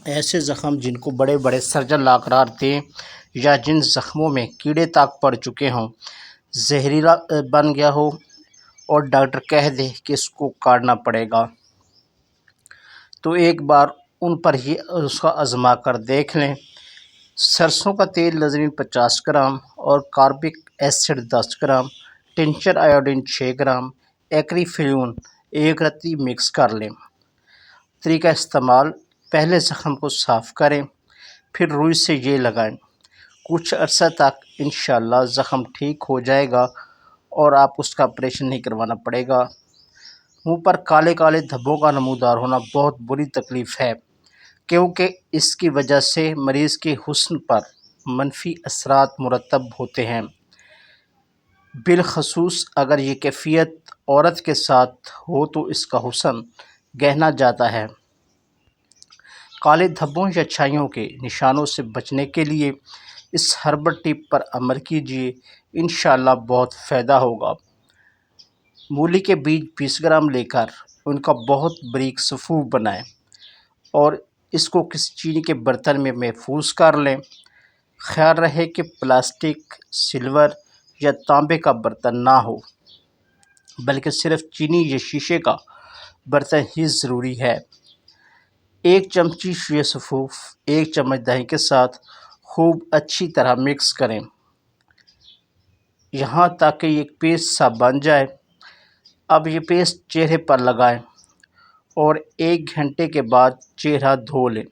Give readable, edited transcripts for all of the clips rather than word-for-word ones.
ایسے زخم جن کو بڑے بڑے سرجن لا قرار دیں یا جن زخموں میں کیڑے تاک پڑ چکے ہوں، زہریلا بن گیا ہو اور ڈاکٹر کہہ دے کہ اس کو کاٹنا پڑے گا، تو ایک بار ان پر ہی اس کا آزما کر دیکھ لیں۔ سرسوں کا تیل ناظرین 50 گرام اور carbolic acid 10 gram, tincture iodine 6 gram, acriflavine 1 رتی مکس کر لیں۔ طریقہ استعمال: پہلے زخم کو صاف کریں، پھر روئی سے یہ لگائیں۔ کچھ عرصہ تک انشاءاللہ زخم ٹھیک ہو جائے گا اور آپ اس کا آپریشن نہیں کروانا پڑے گا۔ منہ پر کالے کالے دھبوں کا نمودار ہونا بہت بری تکلیف ہے، کیونکہ اس کی وجہ سے مریض کے حسن پر منفی اثرات مرتب ہوتے ہیں، بالخصوص اگر یہ کیفیت عورت کے ساتھ ہو تو اس کا حسن گہنا جاتا ہے۔ کالے دھبوں یا چھائیوں کے نشانوں سے بچنے کے لیے اس ہربل ٹپ پر عمل کیجیے، انشاءاللہ بہت فائدہ ہوگا۔ مولی کے بیج 20 گرام لے کر ان کا بہت باریک صفوف بنائیں اور اس کو کسی چینی کے برتن میں محفوظ کر لیں۔ خیال رہے کہ پلاسٹک، سلور یا تانبے کا برتن نہ ہو، بلکہ صرف چینی یا شیشے کا برتن ہی ضروری ہے۔ 1 چمچی یہ صفوف 1 چمچ دہی کے ساتھ خوب اچھی طرح مکس کریں، یہاں تک کہ یہ پیسٹ سا بن جائے۔ اب یہ پیسٹ چہرے پر لگائیں اور 1 گھنٹے کے بعد چہرہ دھو لیں۔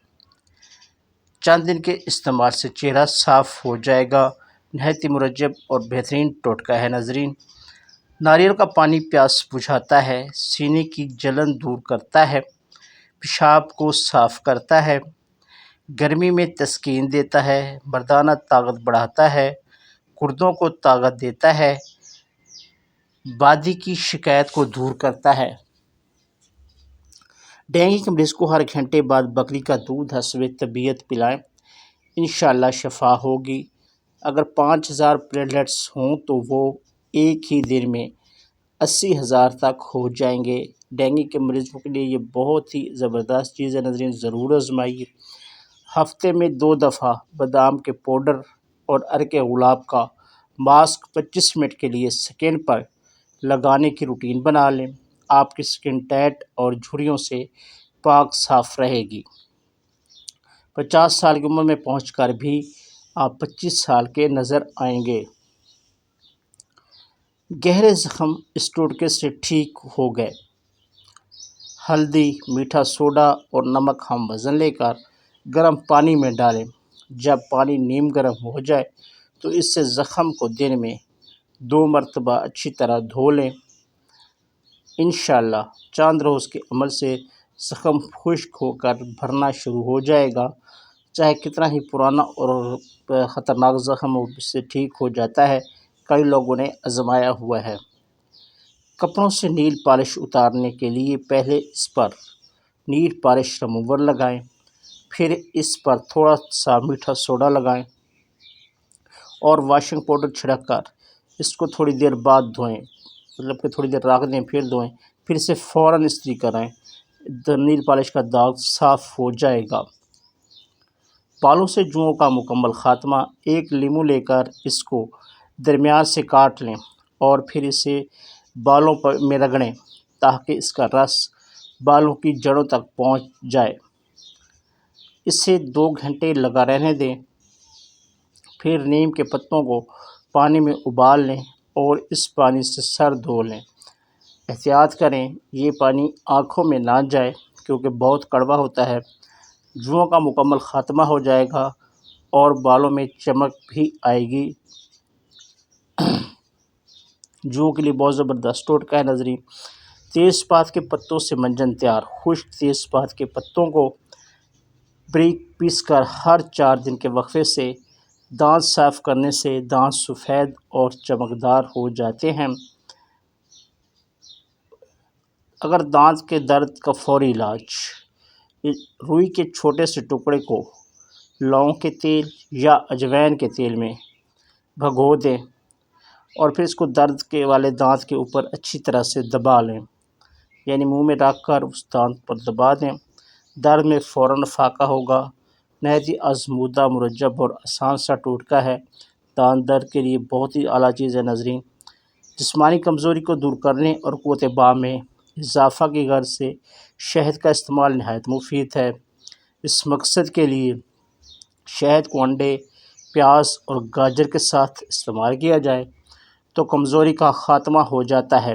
چند دن کے استعمال سے چہرہ صاف ہو جائے گا۔ نہایت مرجب اور بہترین ٹوٹکا ہے ناظرین۔ ناریل کا پانی پیاس بجھاتا ہے، سینے کی جلن دور کرتا ہے، پیشاب کو صاف کرتا ہے، گرمی میں تسکین دیتا ہے، مردانہ طاقت بڑھاتا ہے، گردوں کو طاقت دیتا ہے، بادی کی شکایت کو دور کرتا ہے۔ ڈینگی کے مریض کو ہر گھنٹے بعد بکری کا دودھ حسب طبیعت پلائیں، انشاءاللہ شفا ہوگی۔ اگر 5000 پلیٹلیٹس ہوں تو وہ ایک ہی دن میں 80,000 تک ہو جائیں گے۔ ڈینگی کے مریضوں کے لیے یہ بہت ہی زبردست چیز ہے ناظرین، ضرور آزمائیے۔ ہفتے میں 2 دفعہ بادام کے پاؤڈر اور عرق گلاب کا ماسک 25 منٹ کے لیے سکن پر لگانے کی روٹین بنا لیں، آپ کی سکن ٹیٹ اور جھریوں سے پاک صاف رہے گی۔ 50 سال کی عمر میں پہنچ کر بھی آپ 25 سال کے نظر آئیں گے۔ گہرے زخم اس ٹوٹکے سے ٹھیک ہو گئے۔ ہلدی، میٹھا سوڈا اور نمک ہم وزن لے کر گرم پانی میں ڈالیں۔ جب پانی نیم گرم ہو جائے تو اس سے زخم کو دن میں 2 مرتبہ اچھی طرح دھو لیں۔ انشاءاللہ چند روز کے عمل سے زخم خشک ہو کر بھرنا شروع ہو جائے گا۔ چاہے کتنا ہی پرانا اور خطرناک زخم ہو، اس سے ٹھیک ہو جاتا ہے، کئی لوگوں نے آزمایا ہوا ہے۔ کپڑوں سے نیل پالش اتارنے کے لیے پہلے اس پر نیل پالش ریموور لگائیں، پھر اس پر تھوڑا سا میٹھا سوڈا لگائیں اور واشنگ پاؤڈر چھڑک کر اس کو تھوڑی دیر بعد دھوئیں، مطلب کہ تھوڑی دیر رکھ دیں پھر دھوئیں، پھر اسے فوراً استری کریں، نیل پالش کا داغ صاف ہو جائے گا۔ بالوں سے جوؤں کا مکمل خاتمہ: 1 لیمو لے کر اس کو درمیان سے کاٹ لیں اور پھر اسے بالوں میں رگڑیں تاکہ اس کا رس بالوں کی جڑوں تک پہنچ جائے۔ اسے 2 گھنٹے لگا رہنے دیں، پھر نیم کے پتوں کو پانی میں ابال لیں اور اس پانی سے سر دھو لیں۔ احتیاط کریں یہ پانی آنکھوں میں نہ جائے کیونکہ بہت کڑوا ہوتا ہے۔ جوؤں کا مکمل خاتمہ ہو جائے گا اور بالوں میں چمک بھی آئے گی۔ جوؤں کے لیے بہت زبردست ٹوٹکا ہے ناظرین۔ تیز پات کے پتوں سے منجن تیار: خشک تیز پات کے پتوں کو باریک پیس کر ہر 4 دن کے وقفے سے دانت صاف کرنے سے دانت سفید اور چمکدار ہو جاتے ہیں۔ اگر دانت کے درد کا فوری علاج: روئی کے چھوٹے سے ٹکڑے کو لونگ کے تیل یا اجوائن کے تیل میں بھگو دیں اور پھر اس کو درد کے والے دانت کے اوپر اچھی طرح سے دبا لیں، یعنی منہ میں رکھ کر اس دانت پر دبا دیں۔ درد میں فوراً فاقہ ہوگا۔ نہایت آزمودہ، مرجب اور آسان سا ٹوٹکا ہے۔ دانت درد کے لیے بہت ہی اعلیٰ چیز ہے ناظرین۔ جسمانی کمزوری کو دور کرنے اور قوت بام میں اضافہ کی غرض سے شہد کا استعمال نہایت مفید ہے۔ اس مقصد کے لیے شہد کو انڈے، پیاز اور گاجر کے ساتھ استعمال کیا جائے تو کمزوری کا خاتمہ ہو جاتا ہے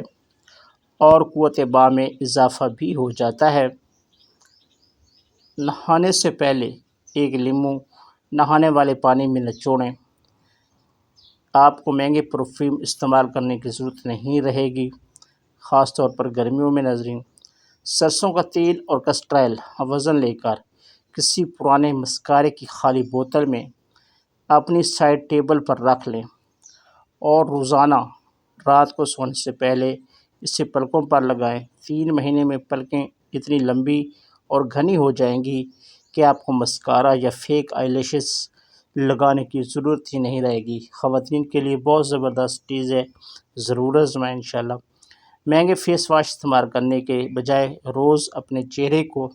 اور قوت بام میں اضافہ بھی ہو جاتا ہے۔ نہانے سے پہلے ایک لیموں نہانے والے پانی میں نچوڑیں۔ آپ کو مہنگے پرفیوم استعمال کرنے کی ضرورت نہیں رہے گی، خاص طور پر گرمیوں میں ناظرین۔ سرسوں کا تیل اور کسٹرائل وزن لے کر کسی پرانے مسکارے کی خالی بوتل میں اپنی سائڈ ٹیبل پر رکھ لیں اور روزانہ رات کو سونے سے پہلے اسے پلکوں پر لگائیں۔ 3 مہینے میں پلکیں اتنی لمبی اور گھنی ہو جائیں گی کہ آپ کو مسکارا یا فیک آئی لیشز لگانے کی ضرورت ہی نہیں رہے گی۔ خواتین کے لیے بہت زبردست چیز ہے، ضرور آزمائیں انشاءاللہ۔ مہنگے فیس واش استعمال کرنے کے بجائے روز اپنے چہرے کو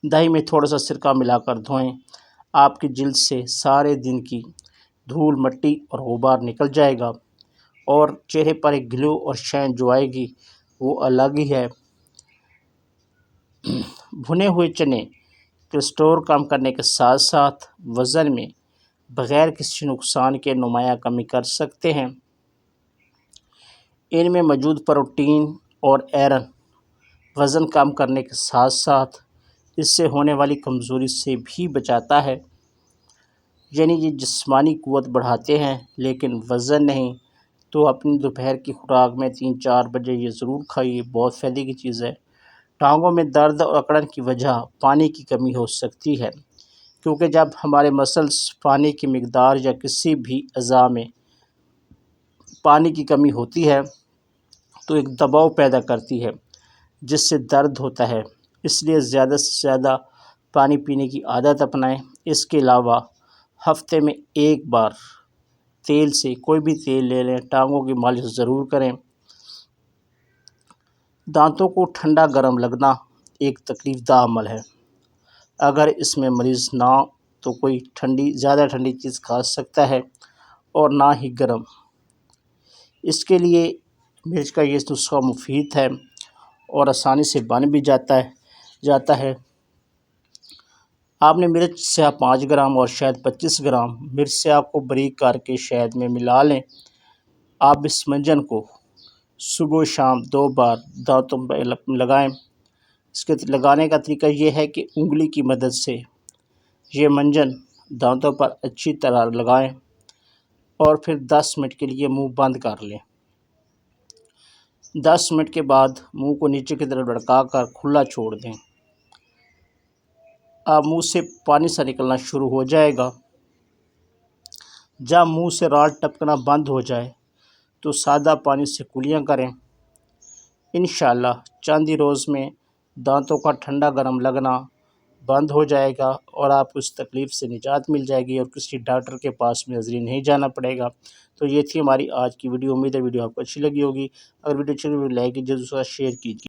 دہی میں تھوڑا سا سرکہ ملا کر دھوئیں۔ آپ کی جلد سے سارے دن کی دھول، مٹی اور غبار نکل جائے گا اور چہرے پر ایک گلو اور شائن جو آئے گی وہ الگ ہی ہے۔ بھنے ہوئے چنے کولیسٹرول کم کرنے کے ساتھ ساتھ وزن میں بغیر کسی نقصان کے نمایاں کمی کر سکتے ہیں۔ ان میں موجود پروٹین اور آئرن وزن کم کرنے کے ساتھ ساتھ اس سے ہونے والی کمزوری سے بھی بچاتا ہے۔ یعنی یہ جسمانی قوت بڑھاتے ہیں لیکن وزن نہیں، تو اپنی دوپہر کی خوراک میں 3-4 بجے یہ ضرور کھائیے، بہت فائدے کی چیز ہے۔ ٹانگوں میں درد اور اکڑن کی وجہ پانی کی کمی ہو سکتی ہے، کیونکہ جب ہمارے مسلز پانی کی مقدار یا کسی بھی اعضاء میں پانی کی کمی ہوتی ہے تو ایک دباؤ پیدا کرتی ہے جس سے درد ہوتا ہے۔ اس لیے زیادہ سے زیادہ پانی پینے کی عادت اپنائیں۔ اس کے علاوہ ہفتے میں ایک بار تیل سے کوئی بھی تیل لے لیں، ٹانگوں کی مالش ضرور کریں۔ دانتوں کو ٹھنڈا گرم لگنا ایک تکلیف دہ عمل ہے۔ اگر اس میں مریض نہ تو کوئی زیادہ ٹھنڈی چیز کھا سکتا ہے اور نہ ہی گرم۔ اس کے لیے مرچ کا یہ نسخہ مفید ہے اور آسانی سے بن بھی جاتا ہے۔ آپ نے مرچ سیاہ 5 گرام اور شہد 25 گرام مرچ سیاہ کو باریک کر کے شہد میں ملا لیں۔ آپ اس منجن کو صبح و شام 2 بار دانتوں پر لگائیں۔ اس کے لگانے کا طریقہ یہ ہے کہ انگلی کی مدد سے یہ منجن دانتوں پر اچھی طرح لگائیں اور پھر 10 منٹ کے لیے منہ بند کر لیں۔ 10 منٹ کے بعد منہ کو نیچے کی طرف لٹکا کر کھلا چھوڑ دیں۔ اب منہ سے پانی سا نکلنا شروع ہو جائے گا۔ جب منہ سے راڑ ٹپکنا بند ہو جائے تو سادہ پانی سے کلیاں کریں۔ انشاءاللہ چند ہی روز میں دانتوں کا ٹھنڈا گرم لگنا بند ہو جائے گا اور آپ کو اس تکلیف سے نجات مل جائے گی اور کسی ڈاکٹر کے پاس میں ناظرین نہیں جانا پڑے گا۔ تو یہ تھی ہماری آج کی ویڈیو۔ امید ہے ویڈیو آپ کو اچھی لگی ہوگی۔ اگر ویڈیو اچھی لگی تو لائک کیجیے، دوسرا شیئر کیجیے۔